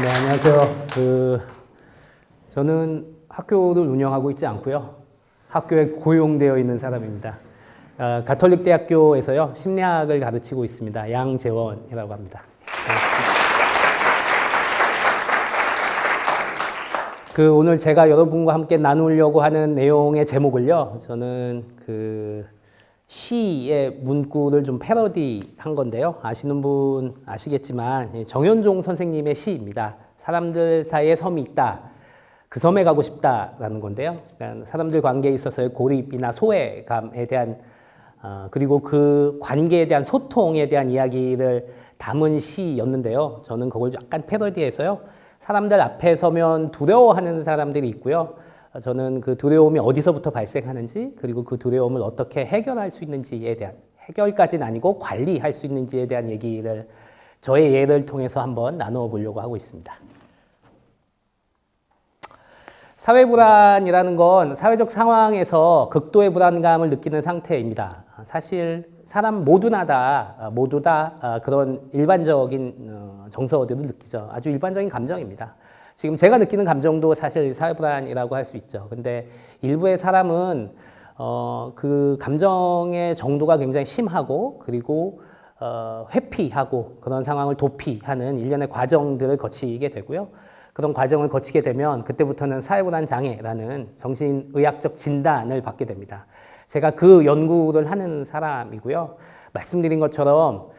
네, 안녕하세요. 저는 학교를 운영하고 있지 않고요. 학교에 고용되어 있는 사람입니다. 가톨릭 대학교에서요, 심리학을 가르치고 있습니다. 양재원이라고 합니다. 오늘 제가 여러분과 함께 나누려고 하는 내용의 제목을요, 저는 시의 문구를 좀 패러디한 건데요. 아시는 분 아시겠지만 정현종 선생님의 시입니다. 사람들 사이에 섬이 있다. 그 섬에 가고 싶다라는 건데요. 그러니까 사람들 관계에 있어서의 고립이나 소외감에 대한 그리고 그 관계에 대한 소통에 대한 이야기를 담은 시였는데요. 저는 그걸 약간 패러디해서요. 사람들 앞에 서면 두려워하는 사람들이 있고요. 저는 그 두려움이 어디서부터 발생하는지 그리고 그 두려움을 어떻게 해결할 수 있는지에 대한 해결까지는 아니고 관리할 수 있는지에 대한 얘기를 저의 예를 통해서 한번 나누어 보려고 하고 있습니다. 사회불안이라는 건 사회적 상황에서 극도의 불안감을 느끼는 상태입니다. 사실 사람 모두 다 그런 일반적인 정서들을 느끼죠. 아주 일반적인 감정입니다. 지금 제가 느끼는 감정도 사실 사회불안이라고 할 수 있죠. 근데 일부의 사람은 그 감정의 정도가 굉장히 심하고 그리고 회피하고 그런 상황을 도피하는 일련의 과정들을 거치게 되고요. 그런 과정을 거치게 되면 그때부터는 사회불안 장애라는 정신의학적 진단을 받게 됩니다. 제가 그 연구를 하는 사람이고요. 말씀드린 것처럼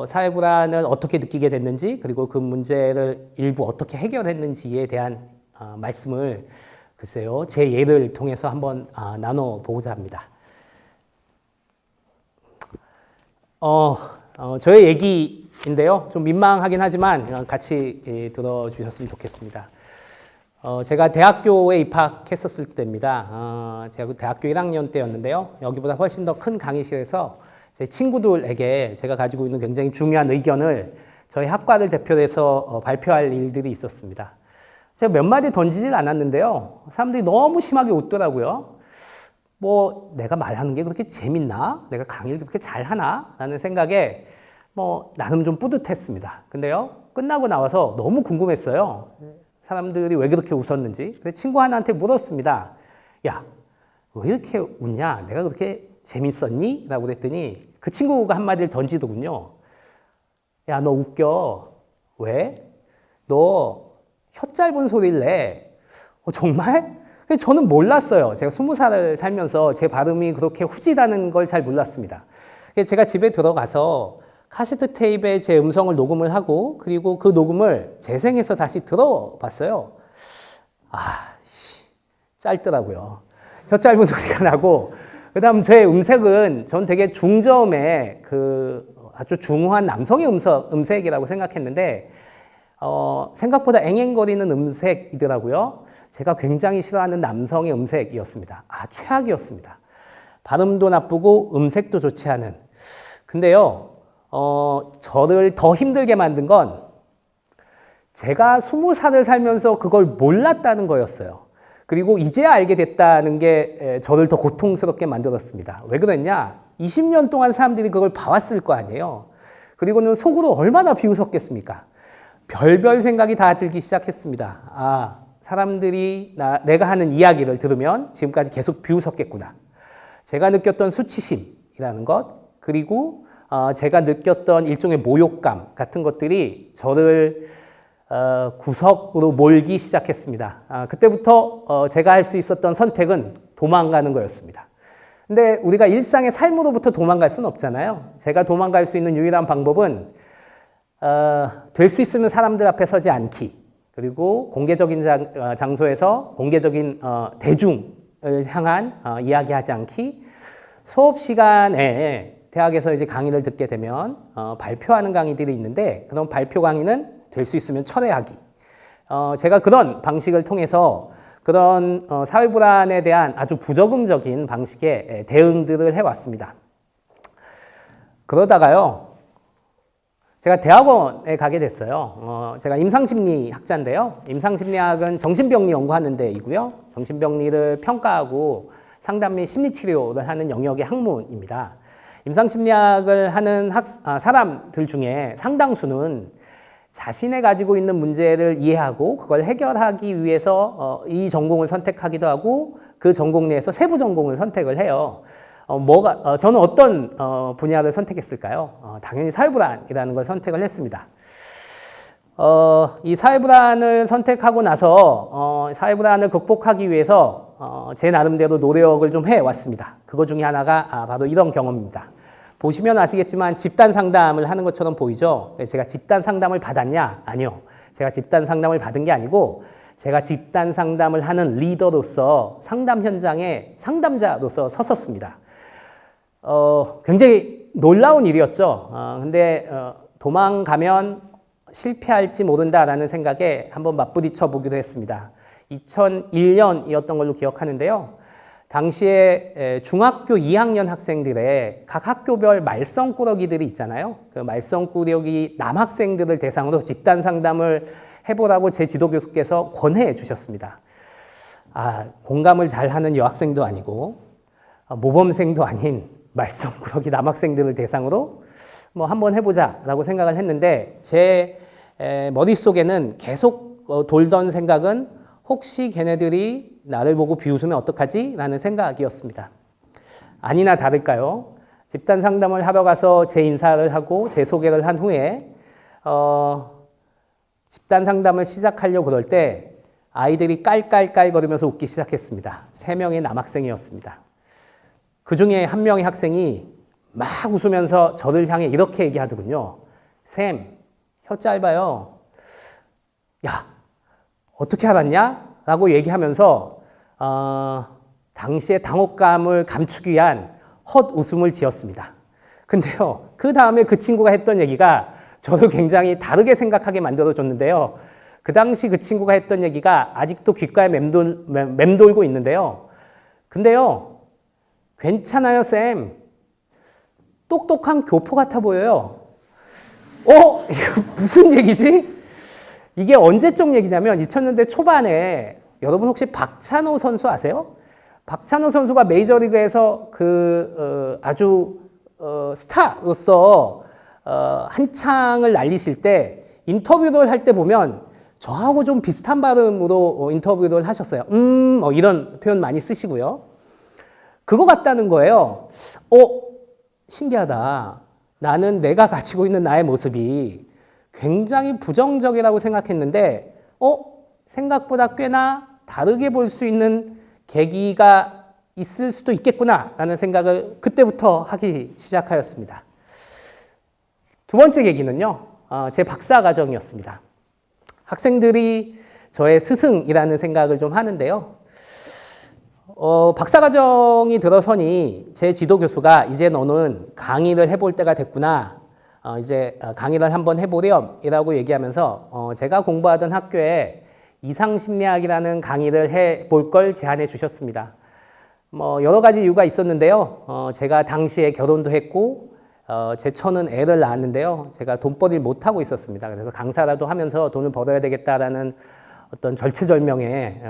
사회불안을 어떻게 느끼게 됐는지 그리고 그 문제를 일부 어떻게 해결했는지에 대한 말씀을 글쎄요 제 예를 통해서 한번 나눠보고자 합니다. 저의 얘기인데요. 좀 민망하긴 하지만 같이 들어주셨으면 좋겠습니다. 제가 대학교에 입학했었을 때입니다. 제가 대학교 1학년 때였는데요. 여기보다 훨씬 더 큰 강의실에서 제 친구들에게 제가 가지고 있는 굉장히 중요한 의견을 저희 학과를 대표해서 발표할 일들이 있었습니다. 제가 몇 마디 던지질 않았는데요. 사람들이 너무 심하게 웃더라고요. 내가 말하는 게 그렇게 재밌나? 내가 강의를 그렇게 잘하나? 라는 생각에 나름 좀 뿌듯했습니다. 근데요, 끝나고 나와서 너무 궁금했어요. 사람들이 왜 그렇게 웃었는지. 그래서 친구 하나한테 물었습니다. 야, 왜 이렇게 웃냐? 내가 그렇게 재밌었니? 라고 그랬더니 그 친구가 한마디를 던지더군요. 야, 너 웃겨. 왜? 너 혀 짧은 소리를 내. 정말? 저는 몰랐어요. 제가 20살을 살면서 제 발음이 그렇게 후지다는 걸 잘 몰랐습니다. 제가 집에 들어가서 카세트 테이프에 제 음성을 녹음을 하고 그리고 그 녹음을 재생해서 다시 들어봤어요. 짧더라고요. 혀 짧은 소리가 나고 그 다음 제 음색은 전 되게 중저음의 아주 중후한 남성의 음색이라고 생각했는데 생각보다 앵앵거리는 음색이더라고요. 제가 굉장히 싫어하는 남성의 음색이었습니다. 최악이었습니다. 발음도 나쁘고 음색도 좋지 않은. 근데요, 저를 더 힘들게 만든 건 제가 20살을 살면서 그걸 몰랐다는 거였어요. 그리고 이제야 알게 됐다는 게 저를 더 고통스럽게 만들었습니다. 왜 그랬냐? 20년 동안 사람들이 그걸 봐왔을 거 아니에요. 그리고는 속으로 얼마나 비웃었겠습니까? 별별 생각이 다 들기 시작했습니다. 사람들이 내가 하는 이야기를 들으면 지금까지 계속 비웃었겠구나. 제가 느꼈던 수치심이라는 것, 그리고 제가 느꼈던 일종의 모욕감 같은 것들이 저를 구석으로 몰기 시작했습니다. 그때부터 제가 할 수 있었던 선택은 도망가는 거였습니다. 근데 우리가 일상의 삶으로부터 도망갈 수는 없잖아요. 제가 도망갈 수 있는 유일한 방법은 될 수 있으면 사람들 앞에 서지 않기, 그리고 공개적인 장소에서 공개적인 대중을 향한 이야기하지 않기, 수업 시간에 대학에서 이제 강의를 듣게 되면 발표하는 강의들이 있는데 그런 발표 강의는 될 수 있으면 철회하기. 제가 그런 방식을 통해서 그런 사회불안에 대한 아주 부적응적인 방식의 대응들을 해왔습니다. 그러다가요, 제가 대학원에 가게 됐어요. 제가 임상심리학자인데요. 임상심리학은 정신병리 연구하는 데이고요. 정신병리를 평가하고 상담 및 심리치료를 하는 영역의 학문입니다. 임상심리학을 하는 사람들 중에 상당수는 자신의 가지고 있는 문제를 이해하고 그걸 해결하기 위해서 이 전공을 선택하기도 하고 그 전공 내에서 세부 전공을 선택을 해요. 저는 어떤 분야를 선택했을까요? 당연히 사회불안이라는 걸 선택을 했습니다. 이 사회불안을 선택하고 나서 사회불안을 극복하기 위해서 제 나름대로 노력을 좀 해왔습니다. 그거 중에 하나가 바로 이런 경험입니다. 보시면 아시겠지만 집단 상담을 하는 것처럼 보이죠? 제가 집단 상담을 받았냐? 아니요. 제가 집단 상담을 받은 게 아니고 제가 집단 상담을 하는 리더로서 상담 현장에 상담자로서 섰었습니다. 굉장히 놀라운 일이었죠. 근데 도망가면 실패할지 모른다라는 생각에 한번 맞부딪혀 보기도 했습니다. 2001년이었던 걸로 기억하는데요. 당시에 중학교 2학년 학생들의 각 학교별 말썽꾸러기들이 있잖아요. 그 말썽꾸러기 남학생들을 대상으로 집단 상담을 해보라고 제 지도교수께서 권해 주셨습니다. 공감을 잘하는 여학생도 아니고 모범생도 아닌 말썽꾸러기 남학생들을 대상으로 한번 해보자라고 생각을 했는데 제 머릿속에는 계속 돌던 생각은 혹시 걔네들이 나를 보고 비웃으면 어떡하지? 라는 생각이었습니다. 아니나 다를까요? 집단 상담을 하러 가서 제 인사를 하고 제 소개를 한 후에 집단 상담을 시작하려고 그럴 때 아이들이 깔깔깔거리면서 웃기 시작했습니다. 3명의 남학생이었습니다. 그 중에 한 명의 학생이 막 웃으면서 저를 향해 이렇게 얘기하더군요. 쌤, 혀 짧아요. 야, 어떻게 알았냐? 라고 얘기하면서 당시의 당혹감을 감추기 위한 헛웃음을 지었습니다. 근데요, 그 다음에 그 친구가 했던 얘기가 저를 굉장히 다르게 생각하게 만들어줬는데요. 그 당시 그 친구가 했던 얘기가 아직도 귓가에 맴돌고 있는데요. 근데요, 괜찮아요, 쌤. 똑똑한 교포 같아 보여요. 이거 무슨 얘기지? 이게 언제적 얘기냐면 2000년대 초반에 여러분 혹시 박찬호 선수 아세요? 박찬호 선수가 메이저리그에서 아주 스타로서 한창을 날리실 때 인터뷰를 할 때 보면 저하고 좀 비슷한 발음으로 인터뷰를 하셨어요. 이런 표현 많이 쓰시고요. 그거 같다는 거예요. 신기하다. 나는 내가 가지고 있는 나의 모습이 굉장히 부정적이라고 생각했는데 생각보다 꽤나 다르게 볼 수 있는 계기가 있을 수도 있겠구나 라는 생각을 그때부터 하기 시작하였습니다. 두 번째 계기는요. 제 박사과정이었습니다. 학생들이 저의 스승이라는 생각을 좀 하는데요. 박사과정이 들어서니 제 지도교수가 이제 너는 강의를 해볼 때가 됐구나. 이제 강의를 한번 해보렴 이라고 얘기하면서 제가 공부하던 학교에 이상심리학이라는 강의를 해볼 걸 제안해 주셨습니다. 여러 가지 이유가 있었는데요. 제가 당시에 결혼도 했고 제 처는 애를 낳았는데요. 제가 돈벌이를 못하고 있었습니다. 그래서 강사라도 하면서 돈을 벌어야 되겠다라는 어떤 절체절명의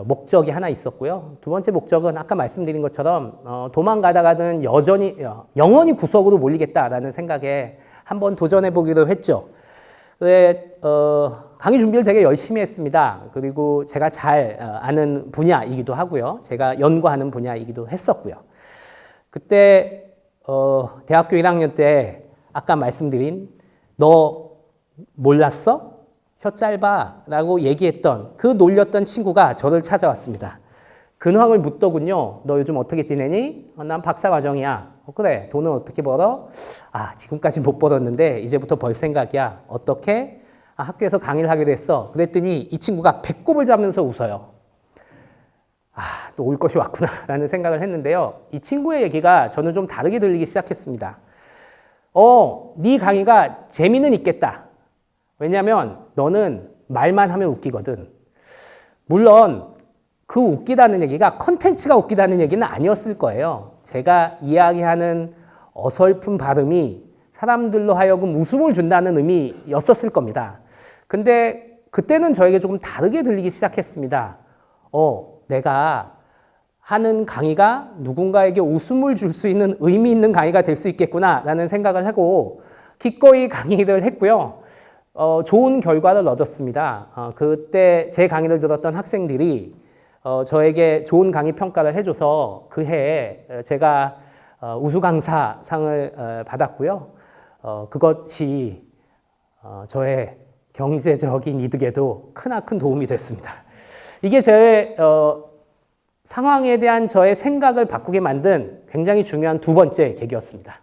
목적이 하나 있었고요. 두 번째 목적은 아까 말씀드린 것처럼 도망가다가는 영원히 구석으로 몰리겠다라는 생각에 한번 도전해 보기로 했죠. 강의 준비를 되게 열심히 했습니다. 그리고 제가 잘 아는 분야이기도 하고요. 제가 연구하는 분야이기도 했었고요. 그때 대학교 1학년 때 아까 말씀드린 너 몰랐어? 혀 짧아 라고 얘기했던 그 놀렸던 친구가 저를 찾아왔습니다. 근황을 묻더군요. 너 요즘 어떻게 지내니? 난 박사과정이야. 그래, 돈은 어떻게 벌어? 지금까지 못 벌었는데 이제부터 벌 생각이야. 어떻게? 학교에서 강의를 하기로 했어. 그랬더니 이 친구가 배꼽을 잡으면서 웃어요. 또 올 것이 왔구나 라는 생각을 했는데요. 이 친구의 얘기가 저는 좀 다르게 들리기 시작했습니다. 네 강의가 재미는 있겠다. 왜냐하면 너는 말만 하면 웃기거든. 물론 그 웃기다는 얘기가 컨텐츠가 웃기다는 얘기는 아니었을 거예요. 제가 이야기하는 어설픈 발음이 사람들로 하여금 웃음을 준다는 의미였었을 겁니다. 근데 그때는 저에게 조금 다르게 들리기 시작했습니다. 내가 하는 강의가 누군가에게 웃음을 줄 수 있는 의미 있는 강의가 될 수 있겠구나 라는 생각을 하고 기꺼이 강의를 했고요. 좋은 결과를 얻었습니다. 그때 제 강의를 들었던 학생들이 저에게 좋은 강의 평가를 해줘서 그 해에 제가 우수 강사상을 받았고요. 그것이 저의 경제적인 이득에도 크나큰 도움이 됐습니다. 이게 제 상황에 대한 저의 생각을 바꾸게 만든 굉장히 중요한 두 번째 계기였습니다.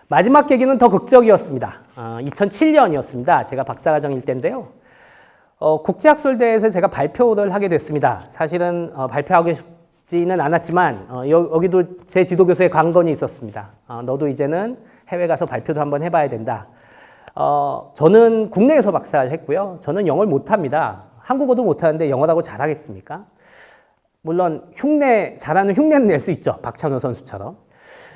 마지막 계기는 더 극적이었습니다. 2007년이었습니다. 제가 박사과정일 때인데요. 국제학술대회에서 제가 발표를 하게 됐습니다. 사실은 발표하고 싶지는 않았지만 여기도 제 지도교수의 관건이 있었습니다. 너도 이제는 해외 가서 발표도 한번 해봐야 된다. 저는 국내에서 박사를 했고요. 저는 영어를 못합니다. 한국어도 못하는데 영어라고 잘하겠습니까? 물론 잘하는 흉내는 낼 수 있죠. 박찬호 선수처럼.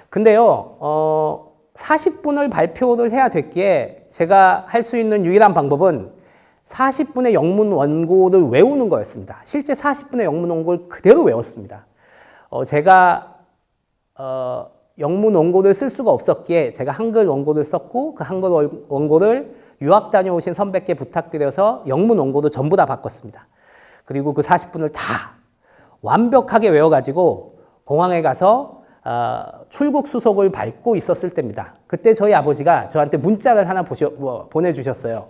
근데요, 40분을 발표를 해야 됐기에 제가 할 수 있는 유일한 방법은 40분의 영문 원고를 외우는 거였습니다. 실제 40분의 영문 원고를 그대로 외웠습니다. 제가 영문 원고를 쓸 수가 없었기에 제가 한글 원고를 썼고 그 한글 원고를 유학 다녀오신 선배께 부탁드려서 영문 원고도 전부 다 바꿨습니다. 그리고 그 40분을 다 완벽하게 외워가지고 공항에 가서 출국 수속을 밟고 있었을 때입니다. 그때 저희 아버지가 저한테 문자를 하나 보내주셨어요.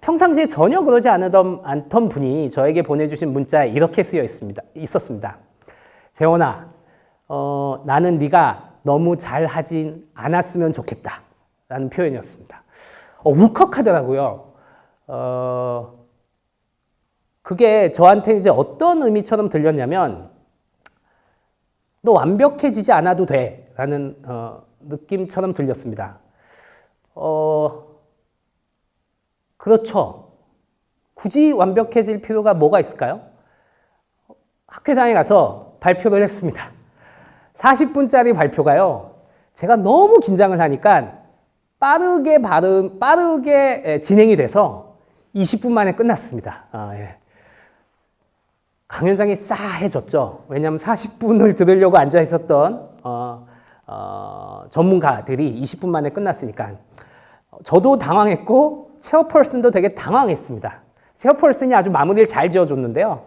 평상시에 전혀 그러지 않던 분이 저에게 보내주신 문자에 이렇게 있었습니다. 재원아, 나는 네가 너무 잘하진 않았으면 좋겠다 라는 표현이었습니다. 울컥하더라고요. 그게 저한테 이제 어떤 의미처럼 들렸냐면 너 완벽해지지 않아도 돼 라는 느낌처럼 들렸습니다. 그렇죠. 굳이 완벽해질 필요가 뭐가 있을까요? 학회장에 가서 발표를 했습니다. 40분짜리 발표가요. 제가 너무 긴장을 하니까 빠르게 진행이 돼서 20분 만에 끝났습니다. 예. 강연장이 싸해졌죠. 왜냐하면 40분을 들으려고 앉아 있었던 전문가들이 20분 만에 끝났으니까. 저도 당황했고 체어퍼슨도 되게 당황했습니다. 체어퍼슨이 아주 마무리를 잘 지어줬는데요.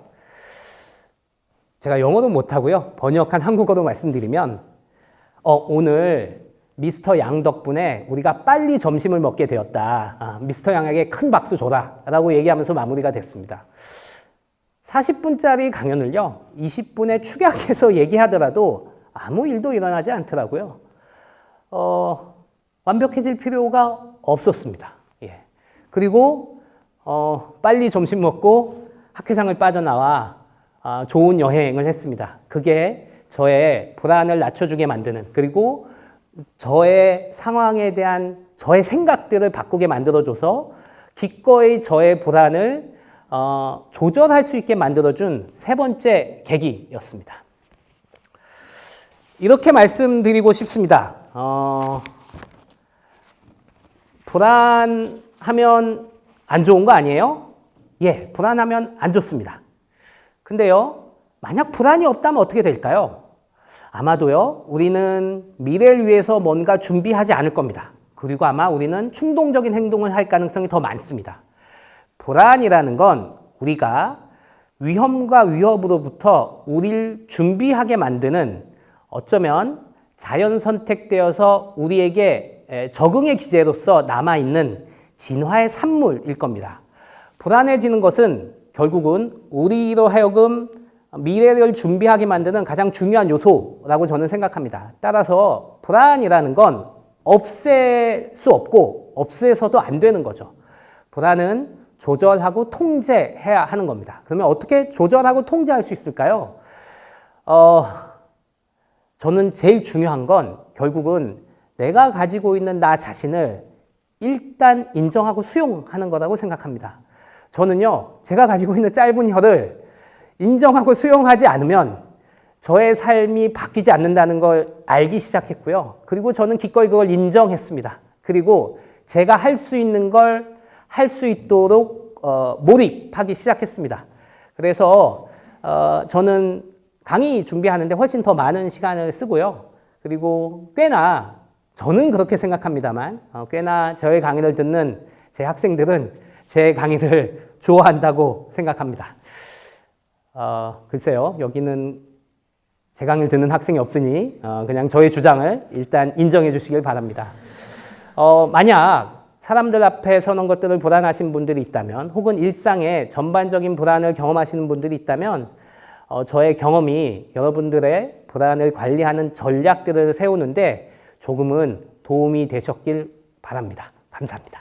제가 영어도 못하고요. 번역한 한국어로 말씀드리면 오늘 미스터 양 덕분에 우리가 빨리 점심을 먹게 되었다. 미스터 양에게 큰 박수 줘라 라고 얘기하면서 마무리가 됐습니다. 40분짜리 강연을요. 20분에 축약해서 얘기하더라도 아무 일도 일어나지 않더라고요. 완벽해질 필요가 없었습니다. 예. 그리고 빨리 점심 먹고 학회장을 빠져나와 좋은 여행을 했습니다. 그게 저의 불안을 낮춰주게 만드는, 그리고 저의 상황에 대한 저의 생각들을 바꾸게 만들어줘서 기꺼이 저의 불안을 조절할 수 있게 만들어준 세 번째 계기였습니다. 이렇게 말씀드리고 싶습니다. 불안하면 안 좋은 거 아니에요? 예, 불안하면 안 좋습니다. 근데요, 만약 불안이 없다면 어떻게 될까요? 아마도요, 우리는 미래를 위해서 뭔가 준비하지 않을 겁니다. 그리고 아마 우리는 충동적인 행동을 할 가능성이 더 많습니다. 불안이라는 건 우리가 위험과 위협으로부터 우리를 준비하게 만드는, 어쩌면 자연 선택되어서 우리에게 적응의 기제로서 남아있는 진화의 산물일 겁니다. 불안해지는 것은 결국은 우리로 하여금 미래를 준비하게 만드는 가장 중요한 요소라고 저는 생각합니다. 따라서 불안이라는 건 없앨 수 없고 없애서도 안 되는 거죠. 불안은 조절하고 통제해야 하는 겁니다. 그러면 어떻게 조절하고 통제할 수 있을까요? 저는 제일 중요한 건 결국은 내가 가지고 있는 나 자신을 일단 인정하고 수용하는 거라고 생각합니다. 저는요, 제가 가지고 있는 짧은 혀를 인정하고 수용하지 않으면 저의 삶이 바뀌지 않는다는 걸 알기 시작했고요. 그리고 저는 기꺼이 그걸 인정했습니다. 그리고 제가 할 수 있는 걸 할 수 있도록 몰입하기 시작했습니다. 그래서 저는 강의 준비하는데 훨씬 더 많은 시간을 쓰고요. 그리고 꽤나, 저는 그렇게 생각합니다만, 꽤나 저의 강의를 듣는 제 학생들은 제 강의를 좋아한다고 생각합니다. 글쎄요, 여기는 제 강의를 듣는 학생이 없으니 그냥 저의 주장을 일단 인정해 주시길 바랍니다. 만약 사람들 앞에 서는 것들을 불안하신 분들이 있다면, 혹은 일상에 전반적인 불안을 경험하시는 분들이 있다면, 저의 경험이 여러분들의 불안을 관리하는 전략들을 세우는데 조금은 도움이 되셨길 바랍니다. 감사합니다.